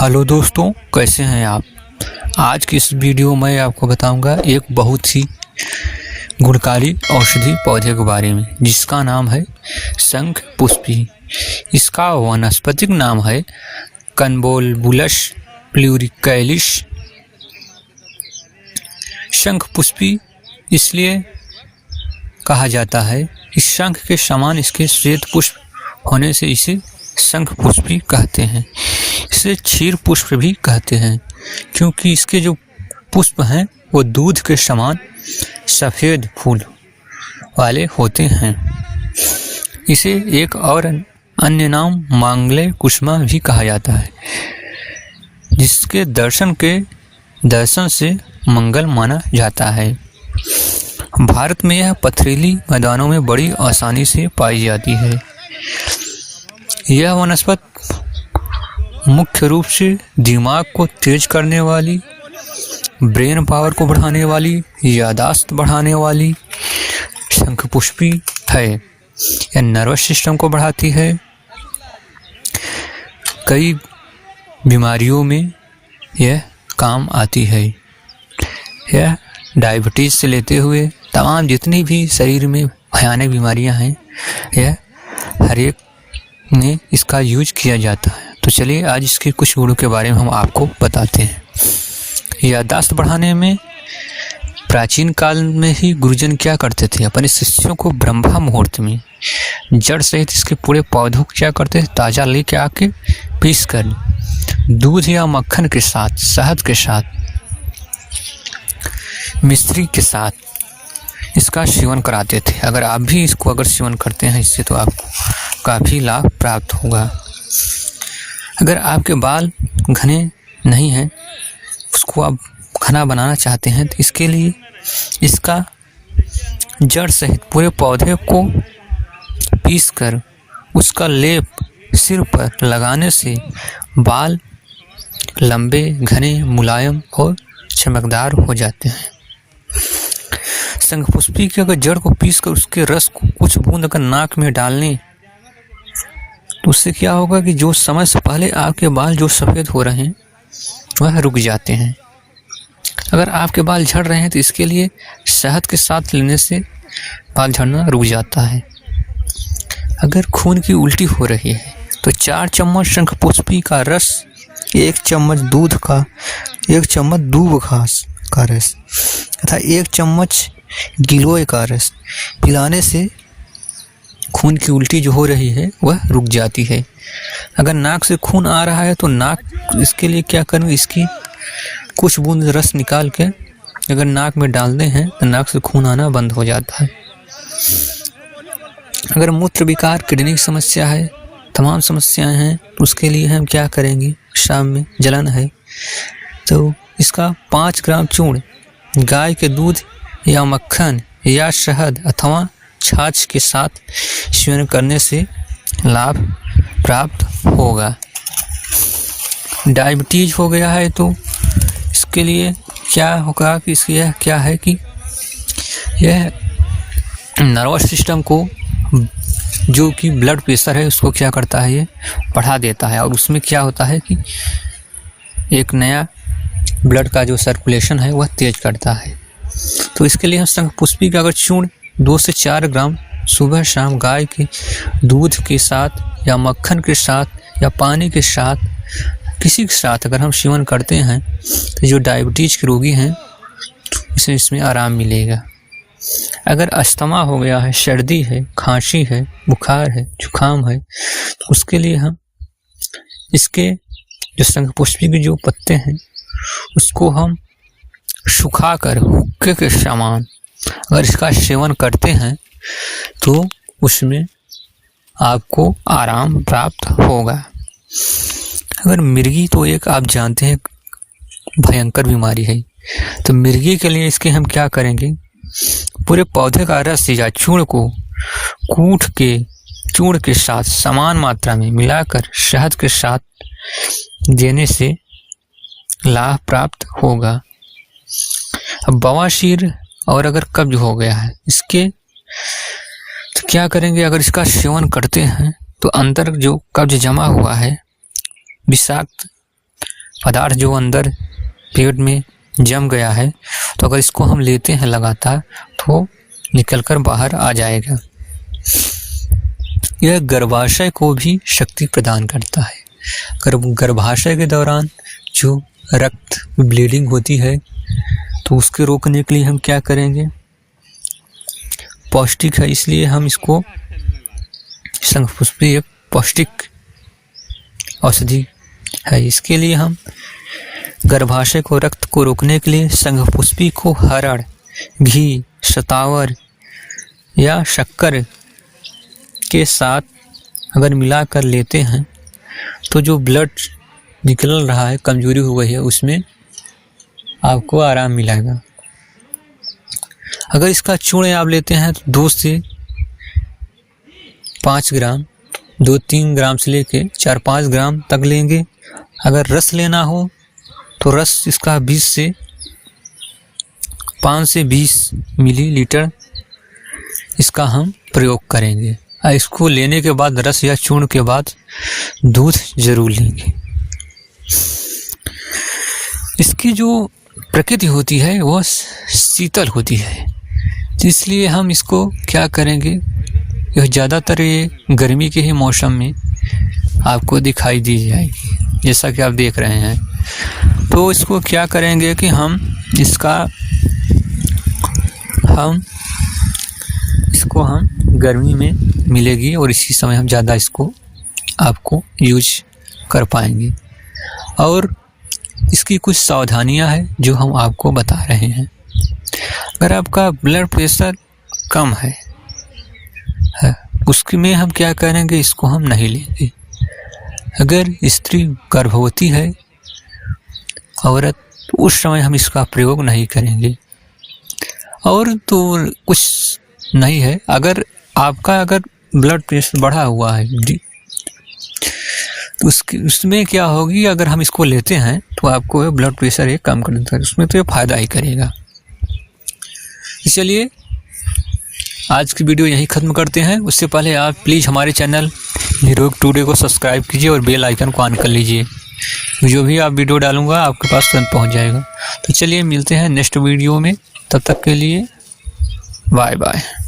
Hello दोस्तों, कैसे हैं आप। आज की इस वीडियो में आपको बताऊंगा एक बहुत ही गुणकारी औषधि पौधे के बारे में जिसका नाम है शंख पुष्पी। इसका वनस्पतिक नाम है कन्वोल्वुलस प्लूरिकैलिस। शंख पुष्पी इसलिए कहा जाता है, इस शंख के समान इसके श्वेत पुष्प होने से इसे शंख पुष्पी कहते हैं। इसे क्षीर पुष्प भी कहते हैं क्योंकि इसके जो पुष्प हैं वो दूध के समान सफ़ेद फूल वाले होते हैं। इसे एक और अन्य नाम मांगल्य कुसुमा भी कहा जाता है, जिसके दर्शन से मंगल माना जाता है। भारत में यह पथरीली मैदानों में बड़ी आसानी से पाई जाती है। यह वनस्पति मुख्य रूप से दिमाग को तेज करने वाली, ब्रेन पावर को बढ़ाने वाली, यादाश्त बढ़ाने वाली शंख पुष्पी है। यह नर्वस सिस्टम को बढ़ाती है। कई बीमारियों में यह काम आती है। यह डायबिटीज़ से लेते हुए तमाम जितनी भी शरीर में भयानक बीमारियां हैं, यह हर एक में इसका यूज किया जाता है। तो चलिए आज इसके कुछ गुणों के बारे में हम आपको बताते हैं। याददाश्त बढ़ाने में प्राचीन काल में ही गुरुजन क्या करते थे, अपने शिष्यों को ब्रह्मा मुहूर्त में जड़ सहित इसके पूरे पौधों को क्या करते थे, ताज़ा लेके आके पीस कर दूध या मक्खन के साथ, शहद के साथ, मिश्री के साथ इसका सेवन कराते थे। अगर आप भी इसको सेवन करते हैं इससे तो आपको काफ़ी लाभ प्राप्त होगा। अगर आपके बाल घने नहीं हैं, उसको आप घना बनाना चाहते हैं, तो इसके लिए इसका जड़ सहित पूरे पौधे को पीसकर उसका लेप सिर पर लगाने से बाल लंबे, घने, मुलायम और चमकदार हो जाते हैं। शंख पुष्पी की अगर जड़ को पीसकर उसके रस को कुछ बूंद अगर नाक में डालने, तो उससे क्या होगा कि जो समय से पहले आपके बाल जो सफ़ेद हो रहे हैं वह रुक जाते हैं। अगर आपके बाल झड़ रहे हैं तो इसके लिए शहद के साथ लेने से बाल झड़ना रुक जाता है। अगर खून की उल्टी हो रही है तो 4 चम्मच शंख पुष्पी का रस, 1 चम्मच दूध का, 1 चम्मच दूब घास का रस तथा 1 चम्मच गिलोय का रस पिलाने से खून की उल्टी जो हो रही है वह रुक जाती है। अगर नाक से खून आ रहा है तो नाक, इसके लिए क्या करें, इसकी कुछ बूंद रस निकाल के अगर नाक में डालते हैं तो नाक से खून आना बंद हो जाता है। अगर मूत्र विकार, किडनी की समस्या है, तमाम समस्याएं हैं, तो उसके लिए हम क्या करेंगे, शाम में जलन है तो इसका 5 ग्राम चूर्ण गाय के दूध या मक्खन या शहद अथवा छाछ के साथ सेवन करने से लाभ प्राप्त होगा। डायबिटीज़ हो गया है तो इसके लिए क्या होगा कि इसकी यह क्या है कि यह नर्वस सिस्टम को, जो कि ब्लड प्रेशर है, उसको क्या करता है, ये बढ़ा देता है। और उसमें क्या होता है कि एक नया ब्लड का जो सर्कुलेशन है वह तेज करता है। तो इसके लिए हम शंख पुष्पी का अगर चूर्ण 2 से 4 ग्राम सुबह शाम गाय के दूध के साथ या मक्खन के साथ या पानी के साथ, किसी के साथ अगर हम सेवन करते हैं तो जो डायबिटीज़ के रोगी हैं तो इसमें आराम मिलेगा। अगर अस्थमा हो गया है, सर्दी है, खांसी है, बुखार है, जुकाम है, तो उसके लिए हम इसके जो शंख पुष्पी के जो पत्ते हैं उसको हम सुखाकर हुक्के के समान अगर इसका सेवन करते हैं तो उसमें आपको आराम प्राप्त होगा। अगर मिर्गी, तो एक आप जानते हैं भयंकर बीमारी है, तो मिर्गी के लिए इसके हम क्या करेंगे, पूरे पौधे का रस या चूर्ण को कूट के चूर्ण के साथ समान मात्रा में मिलाकर शहद के साथ देने से लाभ प्राप्त होगा। अब बवासीर और अगर कब्ज हो गया है, इसके तो क्या करेंगे, अगर इसका सेवन करते हैं तो अंदर जो कब्ज जमा हुआ है, विषाक्त पदार्थ जो अंदर पेट में जम गया है, तो अगर इसको हम लेते हैं लगातार तो निकलकर बाहर आ जाएगा। यह गर्भाशय को भी शक्ति प्रदान करता है। गर्भाशय के दौरान जो रक्त ब्लीडिंग होती है तो उसके रोकने के लिए हम क्या करेंगे, पौष्टिक है इसलिए हम इसको शंखपुष्पी एक पौष्टिक औषधि है, इसके लिए हम गर्भाशय को रक्त को रोकने के लिए शंखपुष्पी को हरड़, घी, शतावर या शक्कर के साथ अगर मिलाकर लेते हैं तो जो ब्लड निकल रहा है, कमजोरी हो गई है, उसमें आपको आराम मिलेगा। अगर इसका चूर्ण आप लेते हैं तो 2 से 5 ग्राम, 2-3 ग्राम से लेके 4-5 ग्राम तक लेंगे। अगर रस लेना हो तो रस इसका 5 से 20 मिलीलीटर इसका हम प्रयोग करेंगे। इसको लेने के बाद, रस या चूर्ण के बाद दूध जरूर लेंगे। इसकी जो प्रकृति होती है वह शीतल होती है, इसलिए हम इसको क्या करेंगे, यह ज़्यादातर ये गर्मी के ही मौसम में आपको दिखाई दी जाएगी, जैसा कि आप देख रहे हैं। तो इसको क्या करेंगे कि हम गर्मी में मिलेगी और इसी समय हम ज़्यादा इसको आपको यूज कर पाएंगे। और इसकी कुछ सावधानियां हैं जो हम आपको बता रहे हैं। अगर आपका ब्लड प्रेशर कम है उसके में हम क्या करेंगे, इसको हम नहीं लेंगे। अगर स्त्री गर्भवती है औरत, तो उस समय हम इसका प्रयोग नहीं करेंगे। और तो कुछ नहीं है, अगर आपका ब्लड प्रेशर बढ़ा हुआ है तो उसमें क्या होगी, अगर हम इसको लेते हैं तो आपको ब्लड प्रेशर ये कम कर देता है, उसमें तो ये फ़ायदा ही करेगा। चलिए आज की वीडियो यहीं ख़त्म करते हैं। उससे पहले आप प्लीज़ हमारे चैनल निरोग टुडे को सब्सक्राइब कीजिए और बेल आइकन को ऑन कर लीजिए। जो भी आप वीडियो डालूंगा आपके पास तुरंत पहुंच जाएगा। तो चलिए मिलते हैं नेक्स्ट वीडियो में, तब तक के लिए बाय बाय।